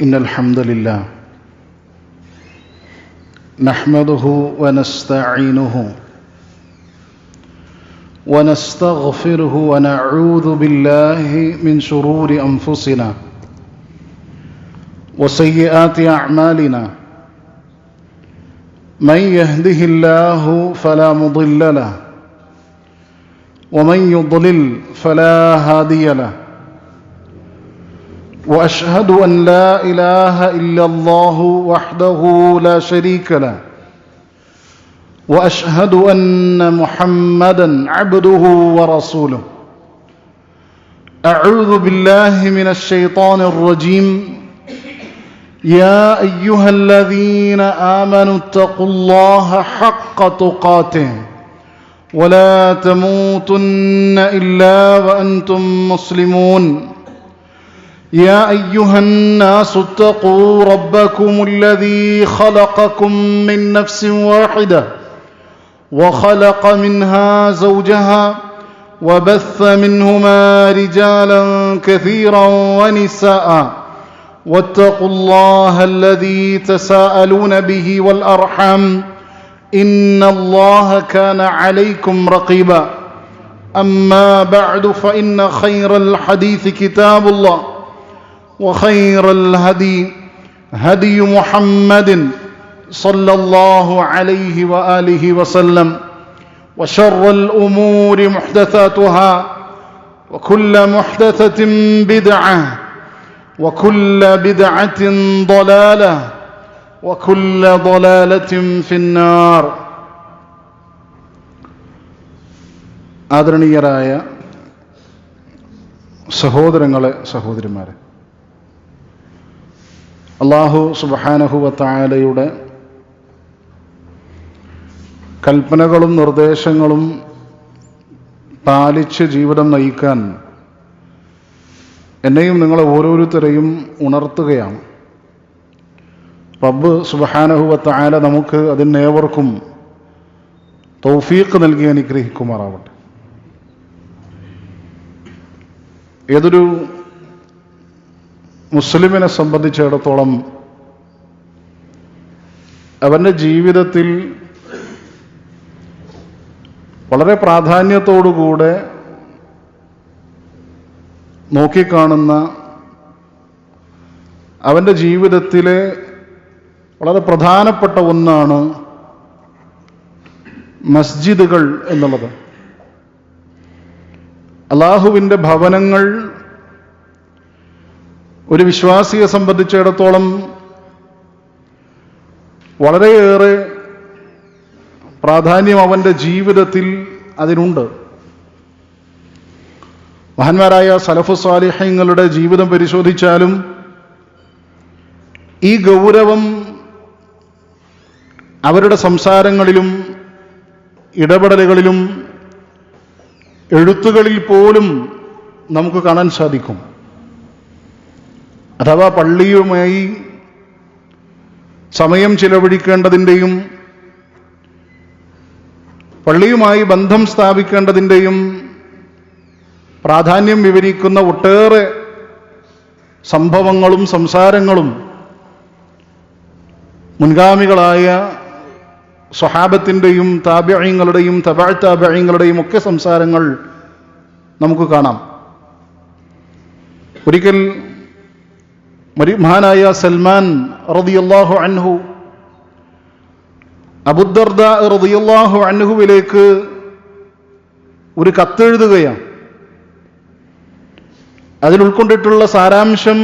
إن الحمد لله نحمده ونستعينه ونستغفره ونعوذ بالله من شرور أنفسنا وسيئات أعمالنا من يهده الله فلا مضل له ومن يضلل فلا هادي له وأشهد أن لا إله إلا الله وحده لا شريك له وأشهد أن محمدًا عبده ورسوله أعوذ بالله من الشيطان الرجيم يا أيها الذين آمنوا اتقوا الله حق تقاته ولا تموتن إلا وأنتم مسلمون يا أيها الناس اتقوا ربكم الذي خلقكم من نفس واحدة وخلق منها زوجها وبث منهما رجالا كثيرا ونساء واتقوا الله الذي تساءلون به والأرحام إن الله كان عليكم رقيبا أما بعد فإن خير الحديث كتاب الله وخير الهدي هدي محمد صلى الله عليه وآله وسلم وشر الأمور محدثاتها وكل محدثة بدعة وكل بدعة ضلالة وكل ضلالة في النار. ആദരണീയരായ സഹോദരങ്ങളെ സഹോദരിമാരെ, അല്ലാഹു സുബ്ഹാനഹു വ തആലയുടെ കൽപ്പനകളും നിർദ്ദേശങ്ങളും പാലിച്ച് ജീവിതം നയിക്കാൻ എന്നെയും നിങ്ങളെ ഓരോരുത്തരെയും ഉണർത്തുകയാണ്. റബ്ബ് സുബ്ഹാനഹു വ തആല നമുക്ക് അതിനേവർക്കും തൗഫീഖ് നൽകി അനുഗ്രഹിക്കുമാറാവട്ടെ. ഏതൊരു മുസ്ലിമിനെ സംബന്ധിച്ചിടത്തോളം അവൻ്റെ ജീവിതത്തിൽ വളരെ പ്രാധാന്യത്തോടുകൂടെ നോക്കിക്കാണുന്ന അവൻ്റെ ജീവിതത്തിലെ വളരെ പ്രധാനപ്പെട്ട ഒന്നാണ് മസ്ജിദുകൾ എന്നുള്ളത്. അല്ലാഹുവിൻ്റെ ഭവനങ്ങൾ ഒരു വിശ്വാസിയെ സംബന്ധിച്ചിടത്തോളം വളരെയേറെ പ്രാധാന്യം അവൻ്റെ ജീവിതത്തിൽ അതിനുണ്ട്. മഹാന്മാരായ സലഫു സ്വാലിഹീങ്ങളുടെ ജീവിതം പരിശോധിച്ചാലും ഈ ഗൗരവം അവരുടെ സംസാരങ്ങളിലും ഇടപെടലുകളിലും എഴുത്തുകളിൽ പോലും നമുക്ക് കാണാൻ സാധിക്കും. അഥവാ പള്ളിയുമായി സമയം ചിലവഴിക്കേണ്ടതിൻ്റെയും പള്ളിയുമായി ബന്ധം സ്ഥാപിക്കേണ്ടതിൻ്റെയും പ്രാധാന്യം വിവരിക്കുന്ന ഒട്ടേറെ സംഭവങ്ങളും സംസാരങ്ങളും മുൻഗാമികളായ സ്വഹാബത്തിൻ്റെയും താബിഈങ്ങളുടെയും തബഅ താബിഈങ്ങളുടെയും ഒക്കെ സംസാരങ്ങൾ നമുക്ക് കാണാം. ഒരിക്കൽ മഹാനായ സൽമാൻ റളിയല്ലാഹു അൻഹു അബൂദർദാ റളിയല്ലാഹു അൻഹുവിലേക്ക് ഒരു കത്തെഴുതുകയാണ്. അതിൽ ഉൾക്കൊണ്ടിട്ടുള്ള സാരാംശം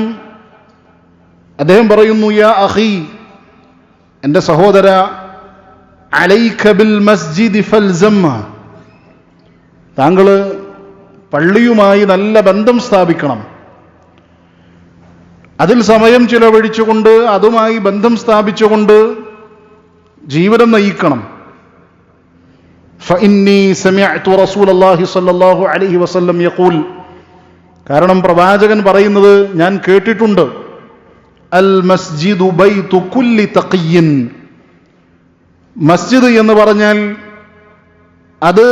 അദ്ദേഹം പറയുന്നു, യാ അഖി, എൻ്റെ സഹോദര, അലൈക ബിൽ മസ്ജിദി ഫൽസമ്മ, താങ്കൾ പള്ളിയുമായി നല്ല ബന്ധം സ്ഥാപിക്കണം, അതിൽ സമയം ചിലവഴിച്ചുകൊണ്ട് അതുമായി ബന്ധം സ്ഥാപിച്ചുകൊണ്ട് ജീവിതം നയിക്കണം. ഫഇന്നി സമിഅ്തു റസൂലല്ലാഹി സ്വല്ലല്ലാഹു അലൈഹി വസല്ലം യഖൂൽ, കാരണം പ്രവാചകൻ പറയുന്നത് ഞാൻ കേട്ടിട്ടുണ്ട്, അൽ മസ്ജിദു ബൈതു കുല്ലി തഖിയ്യിൻ, മസ്ജിദ് എന്ന് പറഞ്ഞാൽ അത്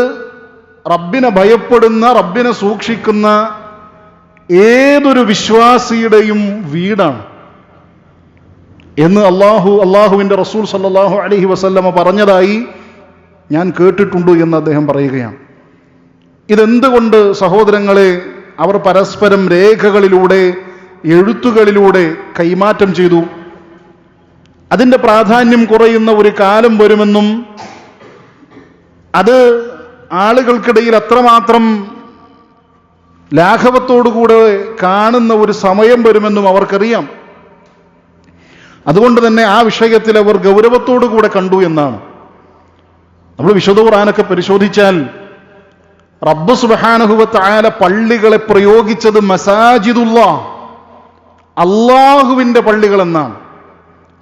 റബ്ബിനെ ഭയപ്പെടുന്ന, റബ്ബിനെ സൂക്ഷിക്കുന്ന ഏതൊരു വിശ്വാസിയുടെയും വീടാണ്. എന്ന് അള്ളാഹുവിൻ്റെ റസൂൽ സല്ലല്ലാഹു അലൈഹി വസല്ലമ പറഞ്ഞതായി ഞാൻ കേട്ടിട്ടുണ്ട് എന്ന് അദ്ദേഹം പറയുകയാണ്. ഇതെന്തുകൊണ്ട് സഹോദരങ്ങളെ അവർ പരസ്പരം രേഖകളിലൂടെ എഴുത്തുകളിലൂടെ കൈമാറ്റം ചെയ്തു? അതിൻ്റെ പ്രാധാന്യം കുറയുന്ന ഒരു കാലം വരുമെന്നും അത് ആളുകൾക്കിടയിൽ അത്രമാത്രം ലാഘവത്തോടുകൂടെ കാണുന്ന ഒരു സമയം വരുമെന്നും അവർക്കറിയാം. അതുകൊണ്ട് തന്നെ ആ വിഷയത്തിൽ അവർ ഗൗരവത്തോടുകൂടെ കണ്ടു എന്നാണ്. നമ്മൾ വിശുദ്ധ ഖുർആനൊക്കെ പരിശോധിച്ചാൽ റബ്ബ് സുബ്ഹാനഹു വ തആല പള്ളികളെ പ്രയോഗിച്ചത് മസാജിദുല്ലാഹ്, അള്ളാഹുവിൻ്റെ പള്ളികൾ എന്നാണ്.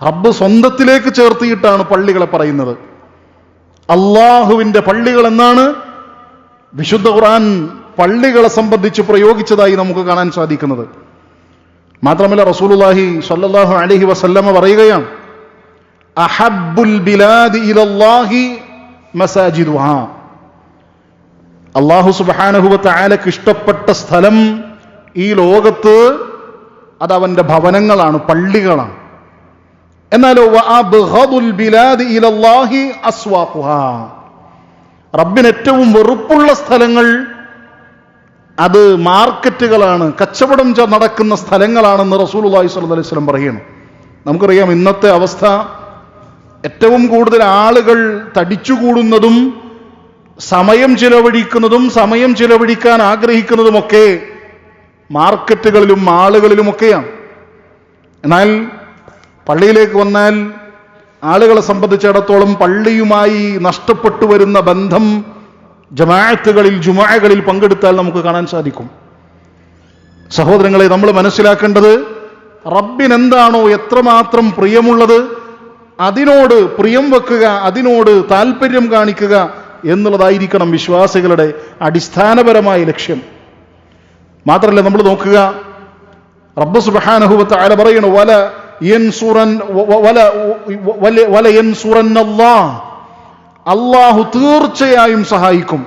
റബ്ബ് സ്വന്തത്തിലേക്ക് ചേർത്തിയിട്ടാണ് പള്ളികളെ പറയുന്നത്. അള്ളാഹുവിൻ്റെ പള്ളികൾ എന്നാണ് വിശുദ്ധ ഖുർആൻ പള്ളികളെ സംബന്ധിച്ച് പ്രയോഗിച്ചതായി നമുക്ക് കാണാൻ സാധിക്കുന്നത്. മാത്രമല്ല റസൂലുള്ളാഹി സ്വല്ലല്ലാഹു അലൈഹി വസല്ലമ പറയുകയാണ്, അഹബ്ബുൽ ബിലാദി ഇലല്ലാഹി മസാജിദുഹാ. അല്ലാഹു സുബ്ഹാനഹു വ തആലക്ക് ഇഷ്ടപ്പെട്ട സ്ഥലം ഈ ലോകത്ത് അത് അവന്റെ ഭവനങ്ങളാണ്, പള്ളികളാണ്. എന്നാലോ വഅബ്ഗദുൽ ബിലാദി ഇലല്ലാഹി അസ്വാഖുഹാ, റബ്ബിന് ഏറ്റവും വെറുപ്പുള്ള സ്ഥലങ്ങൾ അത് മാർക്കറ്റുകളാണ്, കച്ചവടം നടക്കുന്ന സ്ഥലങ്ങളാണെന്ന് റസൂലുള്ളാഹി സ്വല്ലല്ലാഹു അലൈഹി വസല്ലം പറയുന്നു. നമുക്കറിയാം ഇന്നത്തെ അവസ്ഥ, ഏറ്റവും കൂടുതൽ ആളുകൾ തടിച്ചുകൂടുന്നതും സമയം ചിലവഴിക്കാൻ ആഗ്രഹിക്കുന്നതുമൊക്കെ മാർക്കറ്റുകളിലും മാളുകളിലുമൊക്കെയാണ്. എന്നാൽ പള്ളിയിലേക്ക് വന്നാൽ ആളുകളെ സംബന്ധിച്ചിടത്തോളം പള്ളിയുമായി നഷ്ടപ്പെട്ടു വരുന്ന ബന്ധം ജമാഅത്തുകളിൽ ജുമുഅകളിൽ പങ്കെടുത്താൽ നമുക്ക് കാണാൻ സാധിക്കും. സഹോദരങ്ങളെ, നമ്മൾ മനസ്സിലാക്കേണ്ടത് റബ്ബിനെന്താണോ എത്രമാത്രം പ്രിയമുള്ളത് അതിനോട് പ്രിയം വെക്കുക, അതിനോട് താല്പര്യം കാണിക്കുക എന്നുള്ളതായിരിക്കണം വിശ്വാസികളുടെ അടിസ്ഥാനപരമായ ലക്ഷ്യം. മാത്രമല്ല നമ്മൾ നോക്കുക, റബ്ബ് സുബ്ഹാനഹു വ തആല പറയുന്നു, അല്ലാഹു തീർച്ചയായും സഹായിക്കും,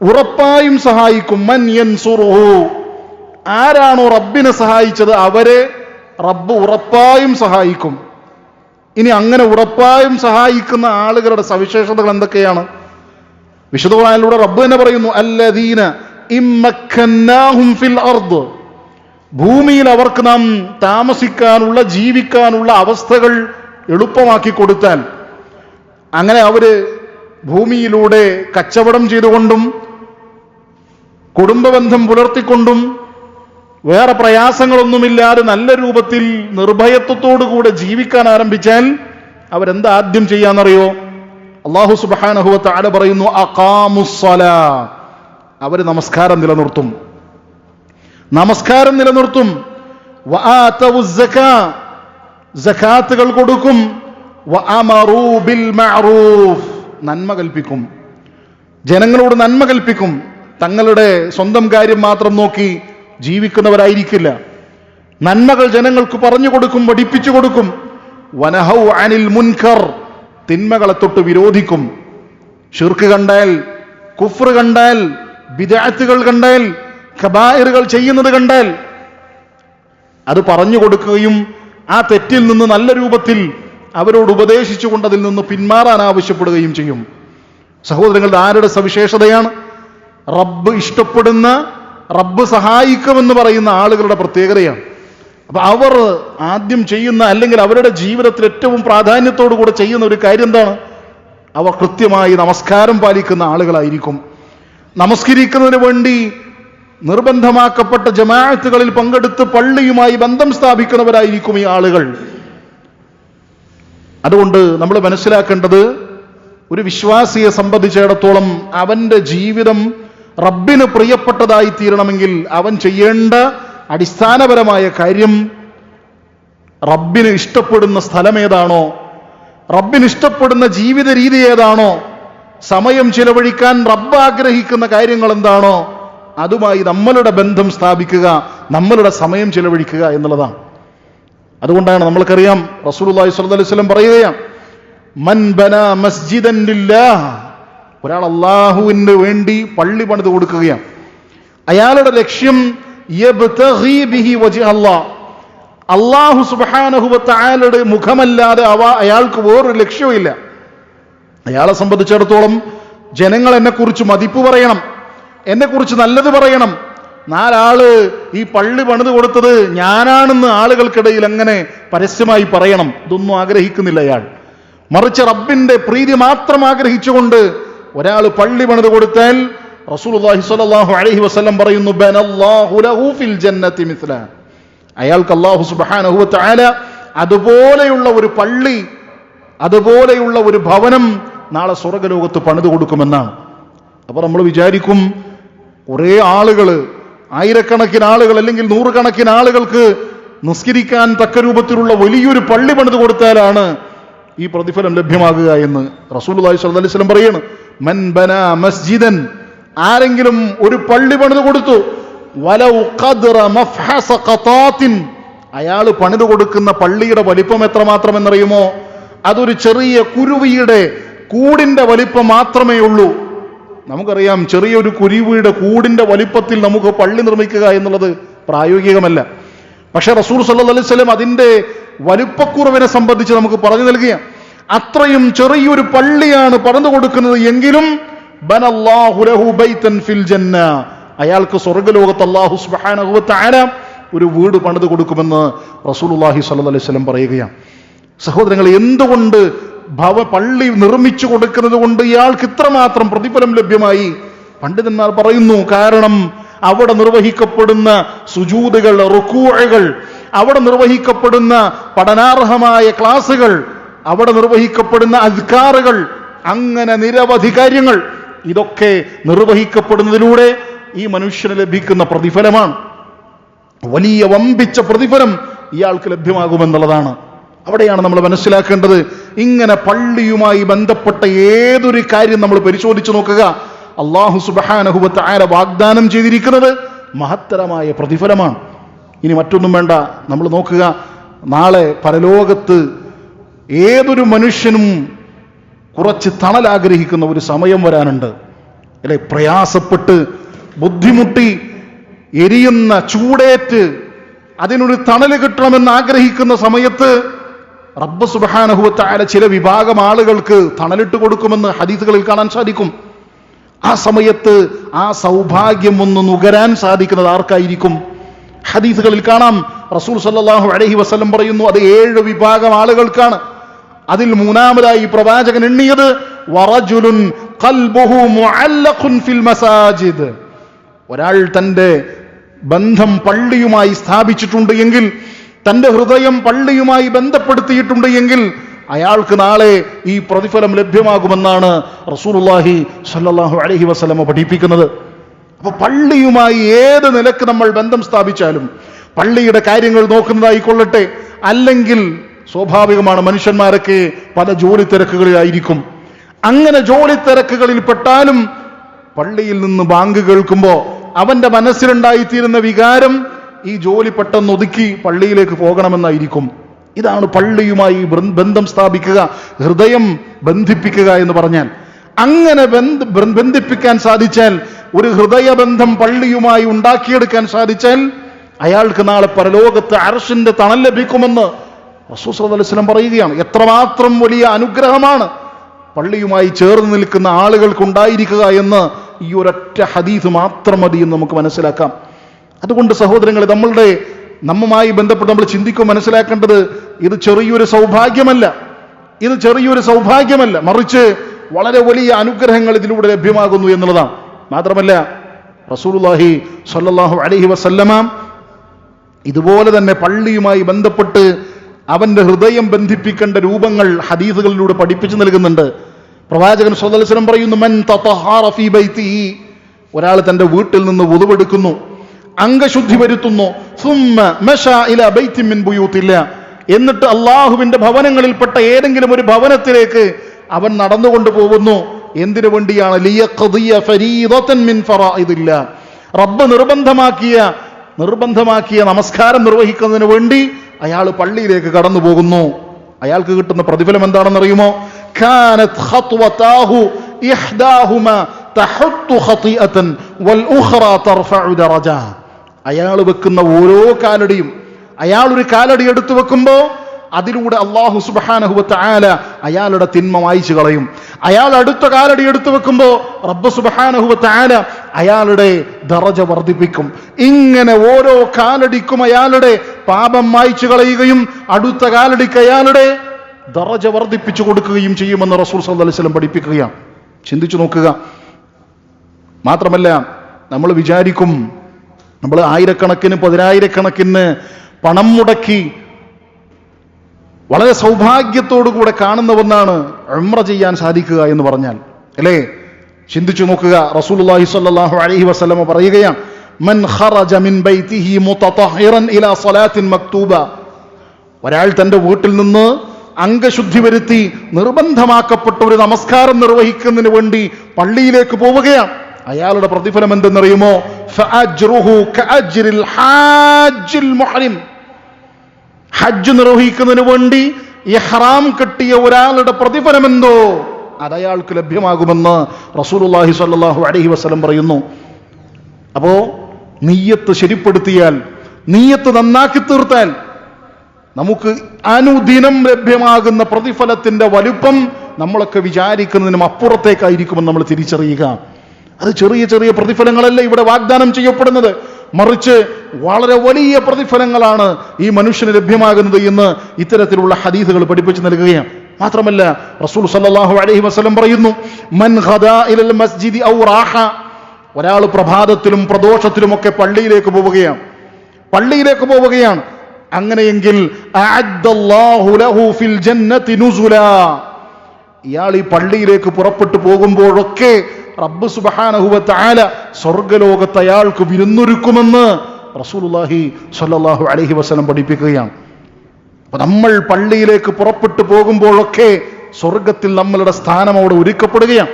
ഉറപ്പായും സഹായിക്കും. മൻ യൻസുറുഹു, ആരാണോ റബ്ബിനെ സഹായിച്ചത് അവരെ റബ്ബ് ഉറപ്പായും സഹായിക്കും. ഇനി അങ്ങനെ ഉറപ്പായും സഹായിക്കുന്ന ആളുകളുടെ സവിശേഷതകൾ എന്തൊക്കെയാണ്? വിശുദ്ധ ഖുർആനിലൂടെ റബ്ബ് തന്നെ പറയുന്നു, അല്ലദീന ഇമ്മക്കന്നാഹും ഫിൽ അർദ്, ഭൂമിയിൽ അവർക്ക് നാം താമസിക്കാനുള്ള ജീവിക്കാനുള്ള അവസ്ഥകൾ എളുപ്പമാക്കി കൊടുത്താൽ, അങ്ങനെ അവര് ഭൂമിയിലൂടെ കച്ചവടം ചെയ്തുകൊണ്ടും കുടുംബബന്ധം പുലർത്തിക്കൊണ്ടും വേറെ പ്രയാസങ്ങളൊന്നുമില്ലാതെ നല്ല രൂപത്തിൽ നിർഭയത്വത്തോടുകൂടെ ജീവിക്കാൻ ആരംഭിച്ചാൽ അവരെന്താ ആദ്യം ചെയ്യാന്നറിയോ? അല്ലാഹു സുബ്ഹാനഹു വ തആല പറയുന്നു, അഖാമുസ്സലാ, അവർ നമസ്കാരം നിലനിർത്തും. വആതവുസ്സകാ, സകാത്തുകൾ കൊടുക്കും. വഅമറൂ ബിൽ മഅറൂഫ്, നന്മ കൽപ്പിക്കും, ജനങ്ങളോട് നന്മ കൽപ്പിക്കും. തങ്ങളുടെ സ്വന്തം കാര്യം മാത്രം നോക്കി ജീവിക്കുന്നവരായിരിക്കില്ല. നന്മകൾ ജനങ്ങൾക്ക് പറഞ്ഞു കൊടുക്കും, പഠിപ്പിച്ചു കൊടുക്കും. വനഹൗ അനിൽ മുൻകർ, തിന്മകളെ തൊട്ട് വിരോധിക്കും. ശിർക്ക് കണ്ടാൽ, കുഫ്ർ കണ്ടാൽ, ബിദ്അത്തുകൾ കണ്ടാൽ, കബായിറുകൾ ചെയ്യുന്നത് കണ്ടാൽ അത് പറഞ്ഞു കൊടുക്കുകയും ആ തെറ്റിൽ നിന്ന് നല്ല രൂപത്തിൽ അവരോട് ഉപദേശിച്ചുകൊണ്ട് അതിൽ നിന്ന് പിന്മാറാൻ ആവശ്യപ്പെടുകയും ചെയ്യും. സഹോദരങ്ങളുടെ ആരുടെ സവിശേഷതയാണ്? റബ്ബ് ഇഷ്ടപ്പെടുന്ന, റബ്ബ് സഹായിക്കുമെന്ന് പറയുന്ന ആളുകളുടെ പ്രത്യേകതയാണ്. അപ്പൊ അവർ ആദ്യം ചെയ്യുന്ന, അല്ലെങ്കിൽ അവരുടെ ജീവിതത്തിൽ ഏറ്റവും പ്രാധാന്യത്തോടു കൂടെ ചെയ്യുന്ന ഒരു കാര്യം എന്താണ്? അവർ കൃത്യമായി നമസ്കാരം പാലിക്കുന്ന ആളുകളായിരിക്കും. നമസ്കരിക്കുന്നതിന് വേണ്ടി നിർബന്ധമാക്കപ്പെട്ട ജമാഅത്തുകളിൽ പങ്കെടുത്ത് പള്ളിയുമായി ബന്ധം സ്ഥാപിക്കുന്നവരായിരിക്കും ഈ ആളുകൾ. അതുകൊണ്ട് നമ്മൾ മനസ്സിലാക്കേണ്ടത്, ഒരു വിശ്വാസിയെ സംബന്ധിച്ചിടത്തോളം അവന്റെ ജീവിതം റബ്ബിന് പ്രിയപ്പെട്ടതായി തീരണമെങ്കിൽ അവൻ ചെയ്യേണ്ട അടിസ്ഥാനപരമായ കാര്യം, റബ്ബിന് ഇഷ്ടപ്പെടുന്ന സ്ഥലമേതാണോ, റബ്ബിന് ഇഷ്ടപ്പെടുന്ന ജീവിത രീതി ഏതാണോ, സമയം ചിലവഴിക്കാൻ റബ്ബ് ആഗ്രഹിക്കുന്ന കാര്യങ്ങൾ എന്താണോ അതുമായി നമ്മളുടെ ബന്ധം സ്ഥാപിക്കുക, നമ്മളുടെ സമയം ചിലവഴിക്കുക എന്നുള്ളതാണ്. അതുകൊണ്ടാണ് നമ്മൾക്കറിയാം റസൂലുള്ളാഹി സ്വല്ലല്ലാഹു അലൈഹി വസല്ലം പറയുകയാണ്, മൻ ബനാ മസ്ജിദൻ ലില്ലാഹ്, ഒരാൾ അല്ലാഹുവിന് വേണ്ടി പള്ളി പണിത് കൊടുക്കുകയാണ്. അയാളുടെ ലക്ഷ്യം യബ്തഗി ബിഹി വജ്ഹ അല്ലാഹ്, അല്ലാഹു സുബ്ഹാനഹു വ തആലയുടെ മുഖമല്ലാതെ അയാൾക്ക് വേറൊരു ലക്ഷ്യവുമില്ല. അയാളെ സംബന്ധിച്ചിടത്തോളം ജനങ്ങൾ എന്നെക്കുറിച്ച് മതിപ്പ് പറയണം, എന്നെക്കുറിച്ച് നല്ലത് പറയണം, നാലാള് ഈ പള്ളി പണിത് കൊടുത്തത് ഞാനാണെന്ന് ആളുകൾക്കിടയിൽ അങ്ങനെ പരസ്യമായി പറയണം. ഇതൊന്നും ആഗ്രഹിക്കുന്നില്ല അയാൾ. മറിച്ച് റബ്ബിന്റെ പ്രീതി മാത്രം ആഗ്രഹിച്ചുകൊണ്ട് ഒരാൾ പള്ളി പണിത് കൊടുത്താൽ റസൂലുള്ളാഹി സ്വല്ലല്ലാഹു അലൈഹി വസല്ലം പറയുന്നു, ബനല്ലാഹു ലഹു ഫിൽ ജന്നതി മിസ്ല. അയാൾക്ക് അല്ലാഹു സുബ്ഹാനഹു വ തആല അതുപോലെയുള്ള ഒരു പള്ളി, അതുപോലെയുള്ള ഒരു ഭവനം നാളെ സ്വർഗ്ഗലോകത്ത് പണിത് കൊടുക്കുമെന്നാണ്. അപ്പൊ നമ്മൾ വിചാരിക്കും, കുറേ ആളുകൾ, ആയിരക്കണക്കിന് ആളുകൾ അല്ലെങ്കിൽ നൂറുകണക്കിന് ആളുകൾക്ക് നിസ്കരിക്കാൻ തക്ക രൂപത്തിലുള്ള വലിയൊരു പള്ളി പണിത് കൊടുത്താലാണ് ഈ പ്രതിഫലം ലഭ്യമാകുക എന്ന്. റസൂലുള്ളാഹി സ്വല്ലല്ലാഹു അലൈഹി വസല്ലം പറയാണ്, മൻ ബനാ മസ്ജിദൻ, ആരെങ്കിലും ഒരു പള്ളി പണിത് കൊടുത്തു, വലൗ ഖദ്റ മഫ്ഹസ ഖതാത്തിൻ, അയാൾ പണിത് കൊടുക്കുന്ന പള്ളിയുടെ വലിപ്പം എത്രമാത്രം എന്നറിയുമോ? അതൊരു ചെറിയ കുരുവിയുടെ കൂടിന്റെ വലിപ്പം മാത്രമേ ഉള്ളൂ. നമുക്കറിയാം, ചെറിയൊരു കുരുവിയുടെ കൂടിന്റെ വലിപ്പത്തിൽ നമുക്ക് പള്ളി നിർമ്മിക്കുക എന്നുള്ളത് പ്രായോഗികമല്ല. പക്ഷെ റസൂൽ സല്ലല്ലാഹു അലൈഹി വസല്ലം അതിന്റെ വലിപ്പക്കുറവിനെ സംബന്ധിച്ച് നമുക്ക് പറഞ്ഞു നൽകുക. അത്രയും ചെറിയൊരു പള്ളിയാണ് പണിതു കൊടുക്കുന്നത് എങ്കിലും ബനല്ലാഹു ലഹു ബൈതൻ ഫിൽ ജന്ന, അയാൾക്ക് സ്വർഗ്ഗലോകത്ത് അല്ലാഹു സുബ്ഹാനഹു വ തആല ഒരു വീട് പണിതു കൊടുക്കുമെന്ന് റസൂലുള്ളാഹി സ്വല്ലല്ലാഹു അലൈഹി വസല്ലം പറയുകയാണ്. സഹോദരങ്ങൾ, എന്തുകൊണ്ട് പള്ളി നിർമ്മിച്ചു കൊടുക്കുന്നത് കൊണ്ട് ഇയാൾക്ക് ഇത്രമാത്രം പ്രതിഫലം ലഭ്യമായി? പണ്ഡിതന്മാർ പറയുന്നു, കാരണം അവിടെ നിർവഹിക്കപ്പെടുന്ന സുജൂദുകൾ, റുകൂഉകൾ, അവിടെ നിർവഹിക്കപ്പെടുന്ന പഠനാർഹമായ ക്ലാസുകൾ, അവിടെ നിർവഹിക്കപ്പെടുന്ന അസ്കാറുകൾ, അങ്ങനെ നിരവധി കാര്യങ്ങൾ, ഇതൊക്കെ നിർവഹിക്കപ്പെടുന്നതിലൂടെ ഈ മനുഷ്യന് ലഭിക്കുന്ന പ്രതിഫലമാണ്. വലിയ വമ്പിച്ച പ്രതിഫലം ഇയാൾക്ക് ലഭ്യമാകുമെന്നുള്ളതാണ്. അവിടെയാണ് നമ്മൾ മനസ്സിലാക്കേണ്ടത്. ഇങ്ങനെ പള്ളിയുമായി ബന്ധപ്പെട്ട ഏതൊരു കാര്യം നമ്മൾ പരിശോധിച്ചു നോക്കുക, അല്ലാഹു സുബ്ഹാനഹു വ തആല വാഗ്ദാനം ചെയ്തിരിക്കുന്നത് മഹത്തരമായ പ്രതിഫലമാണ്. ഇനി മറ്റൊന്നും വേണ്ട, നമ്മൾ നോക്കുക, നാളെ പരലോകത്ത് ഏതൊരു മനുഷ്യനും കുറച്ച് തണൽ ആഗ്രഹിക്കുന്ന ഒരു സമയം വരാനുണ്ട് അല്ലെ? പ്രയാസപ്പെട്ട് ബുദ്ധിമുട്ടി എരിയുന്ന ചൂടേറ്റ് അതിനൊരു തണല് കിട്ടണമെന്ന് ആഗ്രഹിക്കുന്ന സമയത്ത് റബ്ബ് സുബ്ഹാനഹു വ തആല ചില വിഭാഗം ആളുകൾക്ക് തണലിട്ട് കൊടുക്കുമെന്ന് ഹദീസുകളിൽ കാണാൻ സാധിക്കും. ആ സമയത്ത് ആ സൗഭാഗ്യം ഒന്ന് നുകരാൻ സാധിക്കുന്നത് ആർക്കായിരിക്കും? ഹദീസുകളിൽ കാണാം, റസൂൽ സല്ലല്ലാഹു അലൈഹി വസല്ലം പറയുന്നു, അത് 7 വിഭാഗം ആളുകൾക്കാണ്. അതിൽ മൂന്നാമതായി പ്രവാചകൻ എണ്ണിയത് വറജുലുൻ ഖൽബുഹു മുഅല്ലഖുൻ ഫിൽ മസാജിദ്, ഒരാൾ തന്റെ ബന്ധം പള്ളിയുമായി സ്ഥാപിച്ചിട്ടുണ്ട് എങ്കിൽ, തന്റെ ഹൃദയം പള്ളിയുമായി ബന്ധപ്പെടുത്തിയിട്ടുണ്ട് എങ്കിൽ അയാൾക്ക് നാളെ ഈ പ്രതിഫലം ലഭ്യമാകുമെന്നാണ് റസൂലുള്ളാഹി സ്വല്ലല്ലാഹു അലൈഹി വസല്ലം പഠിപ്പിക്കുന്നത്. അപ്പൊ പള്ളിയുമായി ഏത് നിലക്ക് നമ്മൾ ബന്ധം സ്ഥാപിച്ചാലും, പള്ളിയുടെ കാര്യങ്ങൾ നോക്കുന്നതായിക്കൊള്ളട്ടെ, അല്ലെങ്കിൽ സ്വാഭാവികമാണ് മനുഷ്യന്മാരൊക്കെ പല ജോലി തിരക്കുകളിലായിരിക്കും. അങ്ങനെ ജോലി തിരക്കുകളിൽ പെട്ടാലും പള്ളിയിൽ നിന്ന് ബാങ്ക് കേൾക്കുമ്പോൾ അവന്റെ മനസ്സിലുണ്ടായിത്തീരുന്ന വികാരം ഈ ജോലി പെട്ടെന്ന് ഒതുക്കി പള്ളിയിലേക്ക് പോകണമെന്നായിരിക്കും. ഇതാണ് പള്ളിയുമായി ബന്ധം സ്ഥാപിക്കുക, ഹൃദയം ബന്ധിപ്പിക്കുക എന്ന് പറഞ്ഞാൽ. അങ്ങനെ ബന്ധിപ്പിക്കാൻ സാധിച്ചാൽ, ഒരു ഹൃദയബന്ധം പള്ളിയുമായി ഉണ്ടാക്കിയെടുക്കാൻ സാധിച്ചാൽ അയാൾക്ക് നാളെ പരലോകത്ത് അർശിന്റെ തണൽ ലഭിക്കുമെന്ന് റസൂൽ സല്ലല്ലാഹു അലൈഹി വസല്ലം പറയുകയാണ്. എത്രമാത്രം വലിയ അനുഗ്രഹമാണ് പള്ളിയുമായി ചേർന്ന് നിൽക്കുന്ന ആളുകൾക്ക് ഉണ്ടായിരിക്കുക എന്ന് ഈ ഒരൊറ്റ ഹദീസ് മാത്രം മതി എന്ന് നമുക്ക് മനസ്സിലാക്കാം. അതുകൊണ്ട് സഹോദരങ്ങളെ, നമ്മുമായി ബന്ധപ്പെട്ട് നമ്മൾ ചിന്തിക്കും, മനസ്സിലാക്കേണ്ടത് ഇത് ചെറിയൊരു സൗഭാഗ്യമല്ല, ഇത് ചെറിയൊരു സൗഭാഗ്യമല്ല, മറിച്ച് വളരെ വലിയ അനുഗ്രഹങ്ങൾ ഇതിലൂടെ ലഭ്യമാകുന്നു എന്നുള്ളതാണ്. മാത്രമല്ല റസൂലുള്ളാഹി സ്വല്ലല്ലാഹു അലൈഹി വസല്ലമ ഇതുപോലെ തന്നെ പള്ളിയുമായി ബന്ധപ്പെട്ട് അവന്റെ ഹൃദയം ബന്ധിപ്പിക്കേണ്ട രൂപങ്ങൾ ഹദീസുകളിലൂടെ പഠിപ്പിച്ചു നൽകുന്നുണ്ട്. പ്രവാചകൻ സ്വല്ലല്ലാഹു അലൈഹി വസല്ലം പറയുന്നു, മൻ തതഹറ ഫീ ബൈതിഹി, ഒരാൾ തന്റെ വീട്ടിൽ നിന്ന് വുളുവെടുക്കുന്നു, അംഗശുദ്ധി വരുത്തുന്നു, സുമ്മ മശാ ഇലാ ബൈത്തിൻ മിൻ ബുയൂത്തില്ലാ, എന്നിട്ട് അള്ളാഹുവിന്റെ ഭവനങ്ങളിൽപ്പെട്ട ഏതെങ്കിലും ഒരു ഭവനത്തിലേക്ക് അവൻ നടന്നുകൊണ്ട് പോകുന്നു. എന്തിനു വേണ്ടിയാണ്? ലിയഖദിയ ഫരീദതൻ മിൻ ഫറായിദില്ലാ, റബ്ബ് നിർബന്ധമാക്കിയ നമസ്കാരം നിർവഹിക്കുന്നതിന് വേണ്ടി അയാൾ പള്ളിയിലേക്ക് കടന്നു പോകുന്നു. അയാൾക്ക് കിട്ടുന്ന പ്രതിഫലം എന്താണെന്നറിയുമോ? കാനത് ഖത്വതാഹു ഇഹ്ദാഹുമാ തഹത്തു ഖതിഅതൻ വൽ ഉഖ്റാ തർഫഉ ദറജ, അയാൾ വെക്കുന്ന ഓരോ കാലടിയും അയാൾ ഒരു കാലടി എടുത്തു വെക്കുമ്പോൾ അതിലൂടെ അല്ലാഹു സുബ്ഹാനഹു വ തആല അയാളുടെ തിന്മ മായ്ച്ചു കളയും. അയാൾ അടുത്ത കാലടി എടുത്തു വെക്കുമ്പോൾ റബ്ബ് സുബ്ഹാനഹു വ തആല അയാളുടെ ദറജ വർദ്ധിപ്പിക്കും. ഇങ്ങനെ ഓരോ കാലടിക്കും അയാളുടെ പാപം മായ്ച്ചു കളയുകയും അടുത്ത കാലടിക്ക് അയാളുടെ ദറജ വർദ്ധിപ്പിച്ചു കൊടുക്കുകയും ചെയ്യുമെന്ന് റസൂൽ സല്ലല്ലാഹു അലൈഹി വസല്ലം പഠിപ്പിക്കുകയാണ്. ചിന്തിച്ചു നോക്കുക. മാത്രമല്ല, നമ്മൾ വിചാരിക്കും നമ്മൾ ആയിരക്കണക്കിന് പതിനായിരക്കണക്കിന് പണം മുടക്കി വളരെ സൗഭാഗ്യത്തോടുകൂടെ കാണുന്ന ഒന്നാണ് ഉംറ ചെയ്യാൻ സാധിക്കുക എന്ന് പറഞ്ഞാൽ, അല്ലേ? ചിന്തിച്ചു നോക്കുക. റസൂലുള്ളാഹി സ്വല്ലല്ലാഹു അലൈഹി വസല്ലം പറയുകയാണ്, മൻ ഖറജ മിൻ ബൈതിഹി മുതതഹിറൻ ഇലാ സ്വലാത്തിൻ മക്തൂബ. ഒരാൾ തന്റെ വീട്ടിൽ നിന്ന് അംഗശുദ്ധി വരുത്തി നിർബന്ധമാക്കപ്പെട്ട ഒരു നമസ്കാരം നിർവഹിക്കുന്നതിന് വേണ്ടി പള്ളിയിലേക്ക് പോവുകയാണ്. അയാളുടെ പ്രതിഫലം എന്തെന്നറിയുമോ? ഫഅജ്റുഹു കഅജ്രിൽ ഹാജിൽ മുഹ്രിം. ഹജ്ജ് നിർവഹിക്കുന്നതിന് വേണ്ടി ഇഹ്റാം കെട്ടിയ ഒരാളുടെ പ്രതിഫലം എന്തോ അത് അയാൾക്ക് ലഭ്യമാകുമെന്ന് റസൂലുള്ളാഹി സ്വല്ലല്ലാഹു അലൈഹി വസല്ലം പറയുന്നു. അപ്പോ നിയ്യത്ത് ശരിപ്പെടുത്തിയാൽ, നിയ്യത്ത് നന്നാക്കി തീർത്താൽ നമുക്ക് അനുദിനം ലഭ്യമാകുന്ന പ്രതിഫലത്തിന്റെ വലുപ്പം നമ്മളൊക്കെ വിചാരിക്കുന്നതിനും അപ്പുറത്തേക്കായിരിക്കുമെന്ന് നമ്മൾ തിരിച്ചറിയുക. അത് ചെറിയ ചെറിയ പ്രതിഫലങ്ങളല്ല ഇവിടെ വാഗ്ദാനം ചെയ്യപ്പെടുന്നത്, മറിച്ച് വളരെ വലിയ പ്രതിഫലങ്ങളാണ് ഈ മനുഷ്യന് ലഭ്യമാകുന്നത് എന്ന് ഇത്തരത്തിലുള്ള ഹദീസുകൾ പഠിപ്പിച്ചു നൽകുകയാണ്. മാത്രമല്ല, റസൂൽ സല്ലല്ലാഹു അലൈഹി വസല്ലം പറയുന്നു, മൻ ഖദാ ഇലൽ മസ്ജിദി ഔ റാഹ. ഒരാൾ പ്രഭാതത്തിലും പ്രദോഷത്തിലുമൊക്കെ പള്ളിയിലേക്ക് പോവുകയാണ്. അങ്ങനെയെങ്കിൽ അഅദ്ദല്ലാഹു ലഹു ഫിൽ ജന്നതി നുസുലാ. ഇയാൾ ഈ പള്ളിയിലേക്ക് പുറപ്പെട്ടു പോകുമ്പോഴൊക്കെ റബ്ബ് സുബ്ഹാനഹു വ തആല സ്വർഗ്ഗലോകത്ത് അയാൾക്ക് വിരുന്നൊരുക്കുമെന്ന് റസൂലുള്ളാഹി സ്വല്ലല്ലാഹു അലൈഹി വസല്ലം പഠിപ്പിക്കുകയാണ്. അപ്പൊ നമ്മൾ പള്ളിയിലേക്ക് പുറപ്പെട്ടു പോകുമ്പോഴൊക്കെ സ്വർഗത്തിൽ നമ്മളുടെ സ്ഥാനം അവിടെ ഒരുക്കപ്പെടുകയാണ്.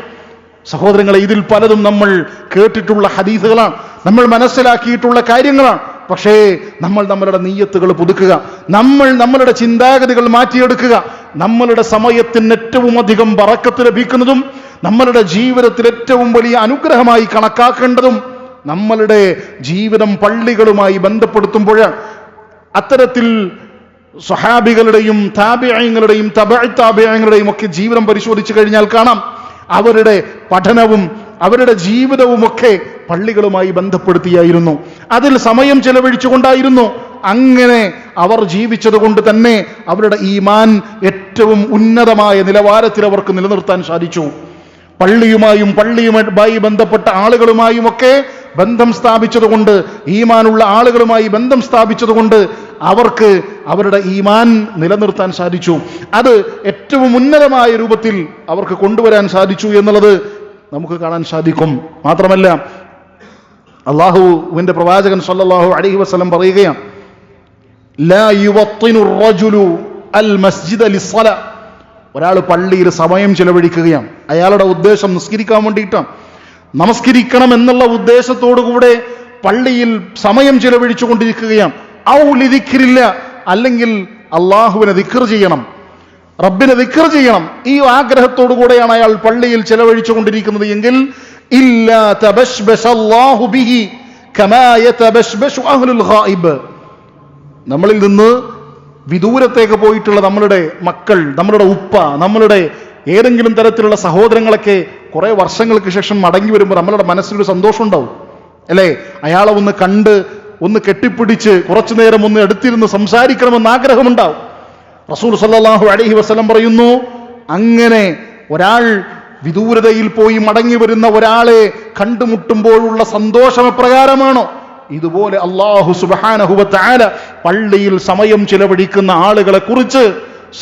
സഹോദരങ്ങളെ, ഇതിൽ പലതും നമ്മൾ കേട്ടിട്ടുള്ള ഹദീസുകളാണ്, നമ്മൾ മനസ്സിലാക്കിയിട്ടുള്ള കാര്യങ്ങളാണ്. പക്ഷേ നമ്മൾ നമ്മളുടെ നിയ്യത്തുകൾ പുതുക്കുക, നമ്മൾ നമ്മളുടെ ചിന്താഗതികൾ മാറ്റിയെടുക്കുക. നമ്മളുടെ സമയത്തിന് ഏറ്റവും അധികം ബറക്കത്ത് ലഭിക്കുന്നതും നമ്മളുടെ ജീവിതത്തിൽ ഏറ്റവും വലിയ അനുഗ്രഹമായി കണക്കാക്കേണ്ടതും നമ്മളുടെ ജീവിതം പള്ളികളുമായി ബന്ധപ്പെടുത്തുമ്പോഴാണ്. അത്തരത്തിൽ സ്വഹാബികളുടെയും താബിഈങ്ങളുടെയും താബിഈങ്ങളുടെയും ഒക്കെ ജീവിതം പരിശോധിച്ചു കഴിഞ്ഞാൽ കാണാം, അവരുടെ പഠനവും അവരുടെ ജീവിതവുമൊക്കെ പള്ളികളുമായി ബന്ധപ്പെടുത്തിയായിരുന്നു, അതിൽ സമയം ചെലവഴിച്ചുകൊണ്ടായിരുന്നു. അങ്ങനെ അവർ ജീവിച്ചത് കൊണ്ട് തന്നെ അവരുടെ ഈമാൻ ഏറ്റവും ഉന്നതമായ നിലവാരത്തിൽ അവർക്ക് നിലനിർത്താൻ സാധിച്ചു. പള്ളിയുമായി ബന്ധപ്പെട്ട ആളുകളുമായുമൊക്കെ ബന്ധം സ്ഥാപിച്ചതുകൊണ്ട്, ഈമാനുള്ള ആളുകളുമായി ബന്ധം സ്ഥാപിച്ചതുകൊണ്ട് അവർക്ക് അവരുടെ ഈമാൻ നിലനിർത്താൻ സാധിച്ചു. അത് ഏറ്റവും ഉന്നതമായ രൂപത്തിൽ അവർക്ക് കൊണ്ടുവരാൻ സാധിച്ചു എന്നുള്ളത് നമുക്ക് കാണാൻ സാധിക്കും. മാത്രമല്ല, അല്ലാഹുവിന്റെ പ്രവാചകൻ സ്വല്ലല്ലാഹു അലൈഹി വസല്ലം പറയുകയാണ്, ലാ യുവത്തിനു റജുലു അൽ മസ്ജിദ ലിസ്സലാ. ഒരാൾ പള്ളിയിൽ സമയം ചെലവഴിക്കുകയാണ്, അയാളുടെ ഉദ്ദേശം നിസ്കരിക്കാൻ വേണ്ടിയിട്ടാണ്. നമസ്കരിക്കണം എന്നുള്ള ഉദ്ദേശത്തോടുകൂടെ പള്ളിയിൽ സമയം ചെലവഴിച്ചു കൊണ്ടിരിക്കുകയാണ്. ഔ ലിദിക്രില്ല, അല്ലെങ്കിൽ അള്ളാഹുവിനെ ദിക്ർ ചെയ്യണം, റബ്ബിനെ ദിക്ർ ചെയ്യണം, ഈ ആഗ്രഹത്തോടു കൂടെയാണ് അയാൾ പള്ളിയിൽ ചെലവഴിച്ചു കൊണ്ടിരിക്കുന്നത് എങ്കിൽ ഇല്ലാ തബശ്ബശല്ലാഹു ബിഹി കമാ യതബശ്ബശു അഹ്ലുൽ ഗായിബ്. നമ്മളിൽ നിന്ന് വിദൂരത്തേക്ക് പോയിട്ടുള്ള നമ്മളുടെ മക്കൾ, നമ്മളുടെ ഉപ്പ, നമ്മളുടെ ഏതെങ്കിലും തരത്തിലുള്ള സഹോദരങ്ങളൊക്കെ കുറെ വർഷങ്ങൾക്ക് ശേഷം മടങ്ങി വരുമ്പോൾ നമ്മളുടെ മനസ്സിലൊരു സന്തോഷം ഉണ്ടാവും, അല്ലേ? അയാളെ ഒന്ന് കണ്ട്, ഒന്ന് കെട്ടിപ്പിടിച്ച് കുറച്ചു നേരം ഒന്ന് എടുത്തിരുന്ന് സംസാരിക്കണമെന്ന് ആഗ്രഹമുണ്ടാവും. റസൂൽ സല്ലല്ലാഹു അലൈഹി വസല്ലം പറയുന്നു, അങ്ങനെ ഒരാൾ വിദൂരതയിൽ പോയി മടങ്ങി വരുന്ന ഒരാളെ കണ്ടുമുട്ടുമ്പോഴുള്ള സന്തോഷം എപ്രകാരമാണോ, ഇതുപോലെ അല്ലാഹു സുബ്ഹാനഹു വ തആല പള്ളിയിൽ സമയം ചിലവഴിക്കുന്ന ആളുകളെ കുറിച്ച്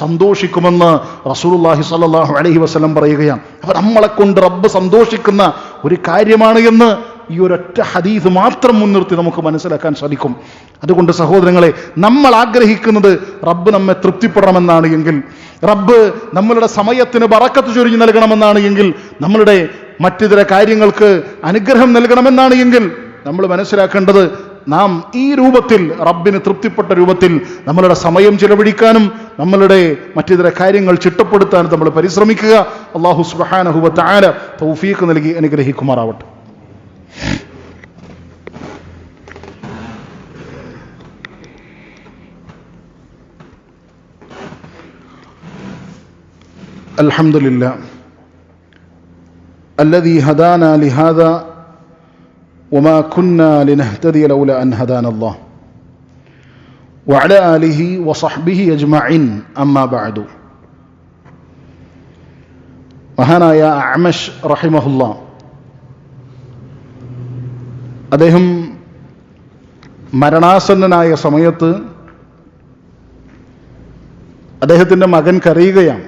സന്തോഷിക്കുമെന്ന് റസൂലുള്ളാഹി സ്വല്ലല്ലാഹു അലൈഹി വസല്ലം പറയുകയാണ്. അപ്പോൾ നമ്മളെ കൊണ്ട് റബ്ബ് സന്തോഷിക്കുന്ന ഒരു കാര്യമാണ് എന്ന് ഈ ഒരൊറ്റ ഹദീസ് മാത്രം മുൻനിർത്തി നമുക്ക് മനസ്സിലാക്കാൻ സാധിക്കും. അതുകൊണ്ട് സഹോദരങ്ങളെ, നമ്മൾ ആഗ്രഹിക്കുന്നത് റബ്ബ് നമ്മെ തൃപ്തിപ്പെടണമെന്നാണ് എങ്കിൽ, റബ്ബ് നമ്മളുടെ സമയത്തിന് ബറക്കത്ത് ചൊരിഞ്ഞു നൽകണമെന്നാണ് എങ്കിൽ, നമ്മളുടെ മറ്റിതര കാര്യങ്ങൾക്ക് അനുഗ്രഹം നൽകണമെന്നാണ് എങ്കിൽ, നമ്മൾ മനസ്സിലാക്കേണ്ടത് നാം ഈ രൂപത്തിൽ റബ്ബിന് തൃപ്തിപ്പെട്ട രൂപത്തിൽ നമ്മളുടെ സമയം ചിലവഴിക്കാനും നമ്മളുടെ മറ്റിതര കാര്യങ്ങൾ ചിട്ടപ്പെടുത്താനും നമ്മൾ പരിശ്രമിക്കുക. അല്ലാഹു സുബ്ഹാനഹു വ തആല തൗഫീഖ് നൽകി അനുഗ്രഹിക്കുമാറാവട്ടെ. الحمد لله الذي هدانا لهذا وما كنا لنهتدي لولا أن هدانا الله وعلى آله وصحبه أجمعين أما بعد. മഹാനായ അഅ്മശ് റഹിമഹുല്ലാ അദ്ദേഹം മരണാസന്നനായ സമയത്ത് അദ്ദേഹത്തിൻ്റെ മകൻ കരയുകയാണ്.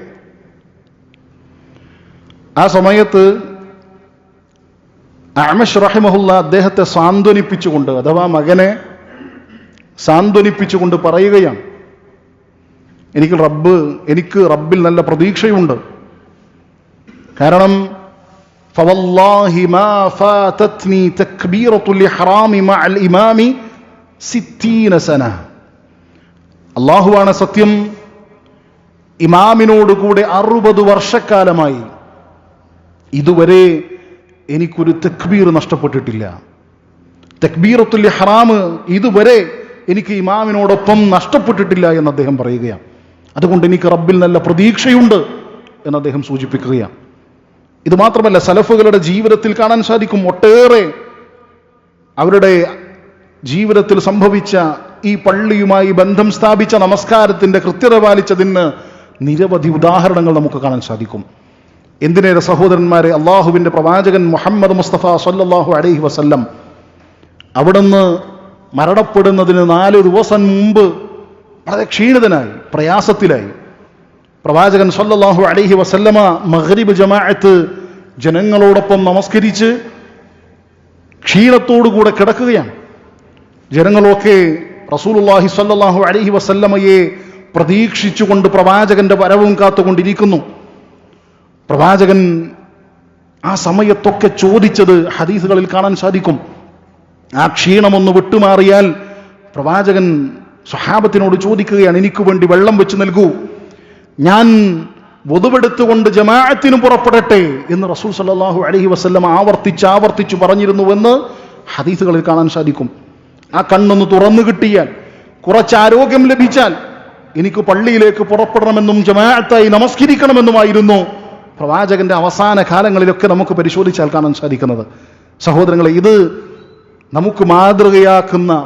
ആ സമയത്ത് അഅ്മശ് റഹിമഹുല്ലാ അദ്ദേഹത്തെ സാന്ത്വനിപ്പിച്ചുകൊണ്ട്, അഥവാ മകനെ സാന്ത്വനിപ്പിച്ചുകൊണ്ട് പറയുകയാണ്, എനിക്ക് റബ്ബിൽ നല്ല പ്രതീക്ഷയുണ്ട്. കാരണം ഫവല്ലാഹി മാ ഫാതത്നി തക്ബീറത്തുൽ ഇഹ്റാമി മഅൽ ഇമാമി 60 സന. അല്ലാഹുവാണ് സത്യം, ഇമാമിനോട് കൂടെ 60 വർഷക്കാലമായി ഇതുവരെ എനിക്കൊരു തക്ബീർ നഷ്ടപ്പെട്ടിട്ടില്ല. തക്ബീറത്തുൽ ഇഹ്റാം ഇതുവരെ എനിക്ക് ഇമാമിനോടൊപ്പം നഷ്ടപ്പെട്ടിട്ടില്ല എന്ന് അദ്ദേഹം പറയുകയാണ്. അതുകൊണ്ട് എനിക്ക് റബ്ബിൽ നല്ല പ്രതീക്ഷയുണ്ട് എന്ന് അദ്ദേഹം സൂചിപ്പിക്കുകയാണ്. ഇത് മാത്രമല്ല, സലഫുകളുടെ ജീവിതത്തിൽ കാണാൻ സാധിക്കും, ഒട്ടേറെ അവരുടെ ജീവിതത്തിൽ സംഭവിച്ച ഈ പള്ളിയുമായി ബന്ധം സ്ഥാപിച്ച, നമസ്കാരത്തിന്റെ കൃത്യത പാലിച്ചതിന് നിരവധി ഉദാഹരണങ്ങൾ നമുക്ക് കാണാൻ സാധിക്കും. എന്തിനേറെ സഹോദരന്മാരെ, അള്ളാഹുവിന്റെ പ്രവാചകൻ മുഹമ്മദ് മുസ്തഫ സല്ലല്ലാഹു അലൈഹി വസല്ലം അവിടുന്ന് മരണപ്പെടുന്നതിന് 4 ദിവസം മുമ്പ് വളരെ ക്ഷീണിതനായി, പ്രയാസത്തിലായി. പ്രവാചകൻ സല്ലല്ലാഹു അലൈഹി വസല്ലമ മഗ്രിബ് ജമാഅത്ത് ജനങ്ങളോടൊപ്പം നമസ്കരിച്ച് ക്ഷീണത്തോടുകൂടെ കിടക്കുകയാണ്. ജനങ്ങളൊക്കെ റസൂലുള്ളാഹി സല്ലല്ലാഹു അലൈഹി വസല്ലമയെ പ്രതീക്ഷിച്ചുകൊണ്ട് പ്രവാചകന്റെ വരവും കാത്തുകൊണ്ടിരിക്കുന്നു. പ്രവാചകൻ ആ സമയത്തൊക്കെ ചോദിച്ചത് ഹദീസുകളിൽ കാണാൻ സാധിക്കും. ആ ക്ഷീണമൊന്ന് വിട്ടുമാറിയാൽ പ്രവാചകൻ സ്വഹാബത്തിനോട് ചോദിക്കുകയാണ്, എനിക്ക് വേണ്ടി വെള്ളം വെച്ച് നൽകൂ, ഞാൻ വദുവെടുത്തുകൊണ്ട് ജമാഅത്തിന് പുറപ്പെടട്ടെ എന്ന് റസൂൽ സല്ലല്ലാഹു അലൈഹി വസല്ലം ആവർത്തിച്ചു പറഞ്ഞിരുന്നുവെന്ന് ഹദീസുകളിൽ കാണാൻ സാധിക്കും. ആ കണ്ണൊന്ന് തുറന്നു കിട്ടിയാൽ, കുറച്ച് ആരോഗ്യം ലഭിച്ചാൽ എനിക്ക് പള്ളിയിലേക്ക് പുറപ്പെടണമെന്നും ജമാഅത്തായി നമസ്കരിക്കണമെന്നുമായിരുന്നു പ്രവാചകന്റെ അവസാന കാലങ്ങളിലൊക്കെ നമുക്ക് പരിശോധിച്ചാൽ കാണാൻ സാധിക്കുന്നത്. സഹോദരങ്ങളെ, ഇത് നമുക്ക്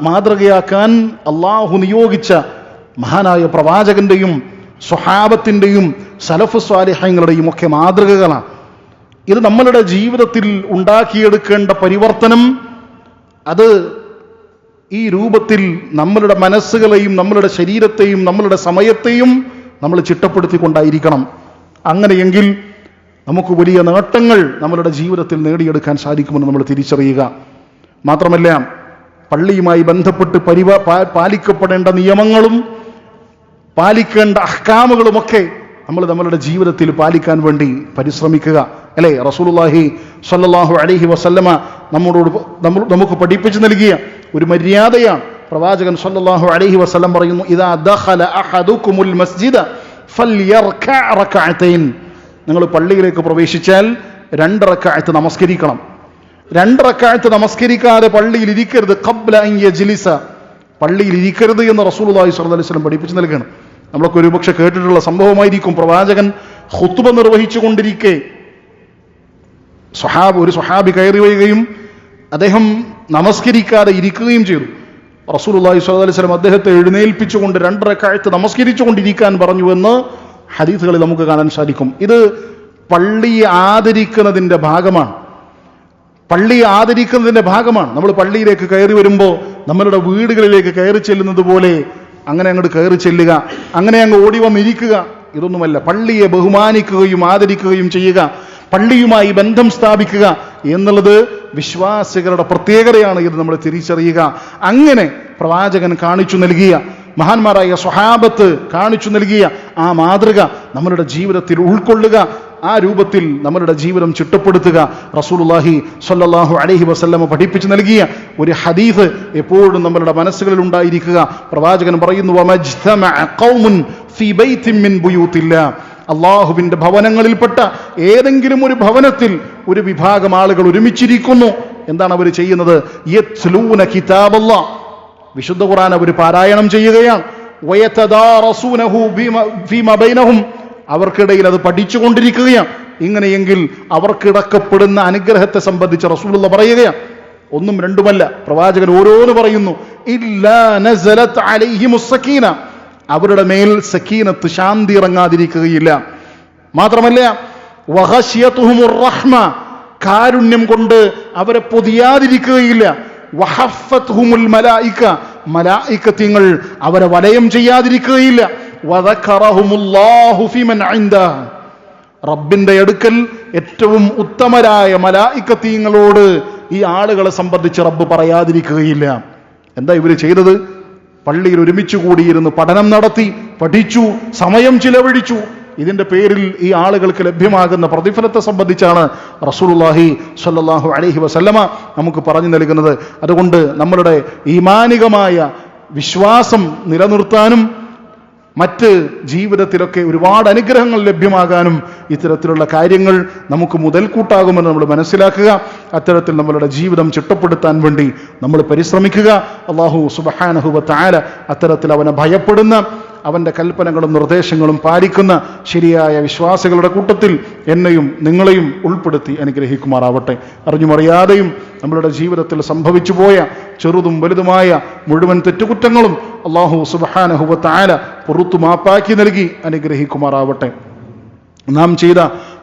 മാതൃകയാക്കാൻ അള്ളാഹു നിയോഗിച്ച മഹാനായ പ്രവാചകന്റെയും സ്വഹാബത്തിന്റെയും സലഫ് സ്വാലിഹീങ്ങളുടെയും ഒക്കെ മാതൃകകളാണ്. ഇത് നമ്മളുടെ ജീവിതത്തിൽ ഉണ്ടാക്കിയെടുക്കേണ്ട പരിവർത്തനം, അത് ഈ രൂപത്തിൽ നമ്മളുടെ മനസ്സുകളെയും നമ്മളുടെ ശരീരത്തെയും നമ്മളുടെ സമയത്തെയും നമ്മൾ ചിട്ടപ്പെടുത്തിക്കൊണ്ടായിരിക്കണം. അങ്ങനെയെങ്കിൽ നമുക്ക് വലിയ നേട്ടങ്ങൾ നമ്മളുടെ ജീവിതത്തിൽ നേടിയെടുക്കാൻ സാധിക്കുമെന്ന് നമ്മൾ തിരിച്ചറിയുക. മാത്രമല്ല, പള്ളിയുമായി ബന്ധപ്പെട്ട് പാലിക്കപ്പെടേണ്ട നിയമങ്ങളും പാലിക്കേണ്ട അഹ്കാമുകളുമൊക്കെ നമ്മൾ നമ്മളുടെ ജീവിതത്തിൽ പാലിക്കാൻ വേണ്ടി പരിശ്രമിക്കുക, അല്ലേ? റസൂലുള്ളാഹി സ്വല്ലല്ലാഹു അലൈഹി വസല്ലമ നമുക്ക് പഠിപ്പിച്ചു നൽകിയ ഒരു മര്യാദയാണ്. പ്രവാചകൻ സ്വല്ലല്ലാഹു അലൈഹി വസല്ലം പറയുന്നു, ഇദാ ദഖല അഹദുകുമുൽ മസ്ജിദ ഫൽയർക റകഅതൈൻ. നിങ്ങൾ പള്ളിയിലേക്ക് പ്രവേശിച്ചാൽ 2 റക്അത്ത് നമസ്കരിക്കണം. 2 റക്അത്ത് നമസ്കരിക്കാതെ പള്ളിയിൽ ഇരിക്കരുത്. ഖബ്ല അൻ യജ്ലിസ, പള്ളിയിൽ ഇരിക്കരുത് എന്ന് റസൂലുള്ളാഹി സ്വല്ലല്ലാഹു അലൈഹി വസല്ലം പഠിപ്പിച്ചു നൽകണം. നമ്മളൊക്കെ ഒരുപക്ഷെ കേട്ടിട്ടുള്ള സംഭവമായിരിക്കും. പ്രവാചകൻ ഖുത്ബ നിർവഹിച്ചു കൊണ്ടിരിക്കെ ഒരു സ്വഹാബി കയറി വരികയും അദ്ദേഹം നമസ്കരിക്കാതെ ഇരിക്കുകയും ചെയ്തു. റസൂലുള്ളാഹി സ്വല്ലല്ലാഹു അലൈഹി വസല്ലം അദ്ദേഹത്തെ എഴുന്നേൽപ്പിച്ചുകൊണ്ട് 2 റക്അത്ത് നമസ്കരിച്ചു കൊണ്ടിരിക്കാൻ പറഞ്ഞുവെന്ന് ഹദീസുകളിൽ നമുക്ക് കാണാൻ സാധിക്കും. ഇത് പള്ളിയെ ആദരിക്കുന്നതിന്റെ ഭാഗമാണ്. നമ്മൾ പള്ളിയിലേക്ക് കയറി വരുമ്പോൾ നമ്മളുടെ വീടുകളിലേക്ക് കയറി ചെല്ലുന്നത് പോലെ അങ്ങനെ അങ്ങോട്ട് കയറി ചെല്ലുക, അങ്ങനെ അങ്ങ് ഓടി വന്നിരിക്കുക, ഇതൊന്നുമല്ല. പള്ളിയെ ബഹുമാനിക്കുകയും ആദരിക്കുകയും ചെയ്യുക, പള്ളിയുമായി ബന്ധം സ്ഥാപിക്കുക എന്നുള്ളത് വിശ്വാസികളുടെ പ്രത്യേകതയാണ്. ഇത് നമ്മൾ തിരിച്ചറിയുക. അങ്ങനെ പ്രവാചകൻ കാണിച്ചു നൽകിയ, മഹാന്മാരായ സ്വഹാബത്ത് കാണിച്ചു നൽകിയ ആ മാതൃക നമ്മളുടെ ജീവിതത്തിൽ ഉൾക്കൊള്ളുക, ആ രൂപത്തിൽ നമ്മളുടെ ജീവിതം ചിട്ടപ്പെടുത്തുക. റസൂലുള്ളാഹി സ്വല്ലല്ലാഹു അലൈഹി വസല്ലം പഠിപ്പിച്ചു നൽകിയ ഒരു ഹദീസ് എപ്പോഴും നമ്മളുടെ മനസ്സുകളിൽ ഉണ്ടായിരിക്കുക. പ്രവാചകൻ പറയുന്നു, വമജ്തമഅ ഖൗമുൻ ഫീ ബൈത്തിൻ മിൻ ബുയൂത്തില്ലാ. അള്ളാഹുവിന്റെ ഭവനങ്ങളിൽപ്പെട്ട ഏതെങ്കിലും ഒരു ഭവനത്തിൽ ഒരു വിഭാഗം ആളുകൾ ഒരുമിച്ചിരിക്കുന്നു. എന്താണ് അവർ ചെയ്യുന്നത്? യത്ലൂന കിതാബല്ലാഹ്, വിശുദ്ധ ഖുർആൻ അവർ പാരായണം ചെയ്യുകയാണ്. വയതദാറസൂനഹു ഫീമാ ബൈനഹും, അവർക്കിടയിൽ അത് പഠിച്ചുകൊണ്ടിരിക്കുകയാണ്. ഇങ്ങനെയെങ്കിൽ അവർക്കിടക്കപ്പെടുന്ന അനുഗ്രഹത്തെ സംബന്ധിച്ച് റസൂലുള്ളാഹി പറയുകയാണ്, ഒന്നും രണ്ടുമല്ല, പ്രവാചകൻ ഓരോന്ന് പറയുന്നു. ഇല്ലാ നസലത് അലൈഹിമുസ് സക്കീന, അവരുടെ മേൽ സക്കീനത്ത്, ശാന്തി ഇറങ്ങാതിരിക്കുകയില്ല. മാത്രമല്ല വഹശിയതുഹുമുർ റഹ്മ, കാരുണ്യം കൊണ്ട് അവരെ പൊതിയാതിരിക്കുകയില്ല. വഹഫത്തുഹുമുൽ മലായിക, മലായികത്യങ്ങൾ അവരെ വലയം ചെയ്യാതിരിക്കുകയില്ല. വദക്കറഹുമുല്ലാഹു ഫിമൻ ഇൻദഹു, റബ്ബിന്റെ അടുക്കൽ ഏറ്റവും ഉത്തമരായ മലായികത്യങ്ങളോട് ഈ ആളുകളെ സംബന്ധിച്ച് റബ്ബ് പറയാതിരിക്കുകയില്ല. എന്താ ഇവര് ചെയ്തത്? പള്ളിയിൽ ഒരുമിച്ച് കൂടിയിരുന്ന് പഠനം നടത്തി, പഠിച്ചു, സമയം ചിലവഴിച്ചു. ഇതിന്റെ പേരിൽ ഈ ആളുകൾക്ക് ലഭ്യമാകുന്ന പ്രതിഫലത്തെ സംബന്ധിച്ചാണ് റസൂലുള്ളാഹി സ്വല്ലല്ലാഹു അലൈഹി വസല്ലമ നമുക്ക് പറഞ്ഞു നൽകുന്നത്. അതുകൊണ്ട് നമ്മളുടെ ഈമാനികമായ വിശ്വാസം നിലനിർത്താനും മറ്റ് ജീവിതത്തിലൊക്കെ ഒരുപാട് അനുഗ്രഹങ്ങൾ ലഭ്യമാകാനും ഇത്തരത്തിലുള്ള കാര്യങ്ങൾ നമുക്ക് മുതൽക്കൂട്ടാകുമെന്ന് നമ്മൾ മനസ്സിലാക്കുക. അത്തരത്തിൽ നമ്മളുടെ ജീവിതം ചിട്ടപ്പെടുത്താൻ വേണ്ടി നമ്മൾ പരിശ്രമിക്കുക. അല്ലാഹു സുബ്ഹാനഹു വ തആല അത്തരത്തിൽ അവനെ ഭയപ്പെടുന്ന, അവൻ്റെ കൽപ്പനകളും നിർദ്ദേശങ്ങളും പാലിക്കുന്ന ശരിയായ വിശ്വാസികളുടെ കൂട്ടത്തിൽ എന്നെയും നിങ്ങളെയും ഉൾപ്പെടുത്തി അനുഗ്രഹിക്കുമാറാവട്ടെ. അറിഞ്ഞുമറിയാതെയും നമ്മളുടെ ജീവിതത്തിൽ സംഭവിച്ചു പോയ ചെറുതും വലുതുമായ മുഴുവൻ തെറ്റുകുറ്റങ്ങളും അല്ലാഹു സുബ്ഹാനഹു വ തആല പുറത്തു മാപ്പാക്കി നൽകി അനുഗ്രഹിക്കുമാറാവട്ടെ. നാം ചെയ്ത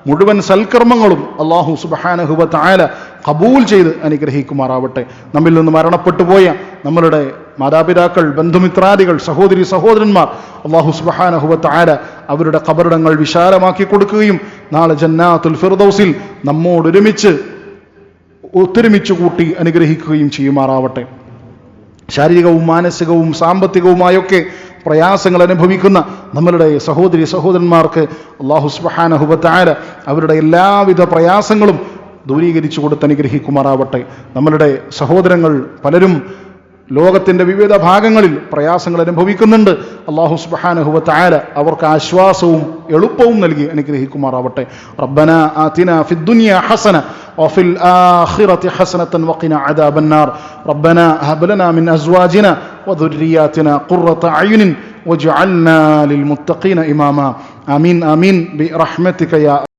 മുഴുവൻ സൽക്കർമ്മങ്ങളും അല്ലാഹു സുബ്ഹാനഹു വ തആല ഖബൂൽ ചെയ്ത് അനുഗ്രഹിക്കുമാറാവട്ടെ. നമ്മിൽ നിന്ന് മരണപ്പെട്ടു പോയ നമ്മളുടെ മാതാപിതാക്കൾ, ബന്ധുമിത്രാദികൾ, സഹോദരി സഹോദരന്മാർ അല്ലാഹു സുബ്ഹാനഹു വ തആല അവരുടെ ഖബറിടങ്ങൾ വിശാലമാക്കി കൊടുക്കുകയും നാളെ ജന്നാത്തുൽ ഫിർദൗസിൽ നമ്മോടൊരുമിച്ച് ഒത്തൊരുമിച്ച് കൂട്ടി അനുഗ്രഹിക്കുകയും ചെയ്യുമാറാവട്ടെ. ശാരീരികവും മാനസികവും സാമ്പത്തികവുമായൊക്കെ പ്രയാസങ്ങൾ അനുഭവിക്കുന്ന നമ്മളുടെ സഹോദരി സഹോദരന്മാർക്ക് അല്ലാഹു സുബ്ഹാനഹു വ തആല അവരുടെ എല്ലാവിധ പ്രയാസങ്ങളും ദൂരീകരിച്ചു കൊടുത്ത് അനുഗ്രഹിക്കുമാറാവട്ടെ. നമ്മളുടെ സഹോദരങ്ങൾ പലരും ലോകത്തിൻ്റെ വിവിധ ഭാഗങ്ങളിൽ പ്രയാസങ്ങൾ അനുഭവിക്കുന്നുണ്ട്. അല്ലാഹു സുബ്ഹാനഹു വ തആല അവർക്ക് ആശ്വാസവും എളുപ്പവും നൽകി അനുഗ്രഹിക്കുമാറാവട്ടെ. റബ്ബനാ ആതിനാ ഫിദ്ദുനിയ ഹസന വഫിൽ ആഖിറതി ഹസനതൻ വഖിനാ അദാബന്നാർ. റബ്ബനാ ഹബ് ലനാ മിൻ അസ്വാജിനാ വദുർരിയാതിനാ ഖുർറത അയുനിൻ വജ്അൽനാ ലിൽമുത്തഖീന ഇമാമാ. ആമീൻ ആമീൻ ബിറഹ്മതിക യാ